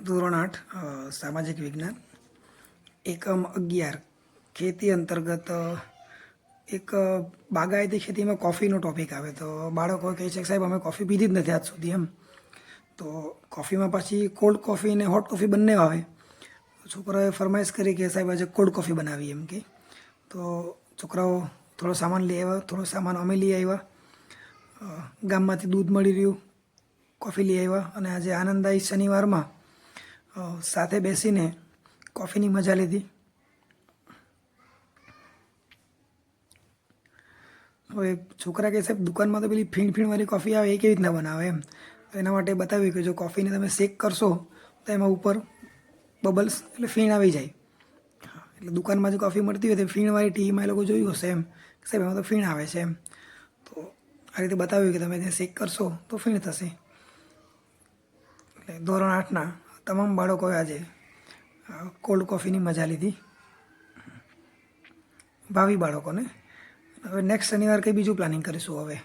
ધોરણ 8 સામાજિક વિજ્ઞાન એકમ 11 ખેતી અંતર્ગત એક બાગાયતી ખેતીમાં કોફીનો ટોપિક આવે તો બાળકો કહે છે કે સાહેબ અમે કોફી પીધી જ નથી આજ સુધી એમ. તો કોફીમાં પાછી કોલ્ડ કોફી અને હોટ કોફી બંને આવે. છોકરાઓએ ફરમાઈશ કરી કે સાહેબ આજે કોલ્ડ કોફી બનાવી એમ કે. તો છોકરાઓ થોડો સામાન લઈ આવ્યા, થોડો સામાન અમે લઈ આવ્યા. ગામમાંથી દૂધ મળી રહ્યું, કોફી લઈ આવ્યા અને આજે આનંદદાયી શનિવારમાં સાથે બેસીને કોફીની મજા લીધી. હવે છોકરા કહે સાહેબ દુકાનમાં તો પેલી ફીણવાળી કોફી આવે એ કેવી રીતના બનાવે એમ. તો એના માટે બતાવ્યું કે જો કોફીને તમે શેક કરશો તો એમાં ઉપર બબલ્સ એટલે ફીણ આવી જાય. એટલે દુકાનમાં જે કોફી મળતી હોય તે ફીણવાળી ટીમાં એ લોકો જોયું હશે એમ સાહેબ એમાં તો ફીણ આવે છે એમ. તો આ રીતે બતાવ્યું કે તમે ત્યાં શેક કરશો તો ફીણ થશે. એટલે ધોરણ 8ના તમામ બાળકોએ આજે કોલ્ડ કોફીની મજા લીધી. ભાવિ બાળકોને હવે નેક્સ્ટ શનિવાર કંઈ બીજું પ્લાનિંગ કરીશું હવે.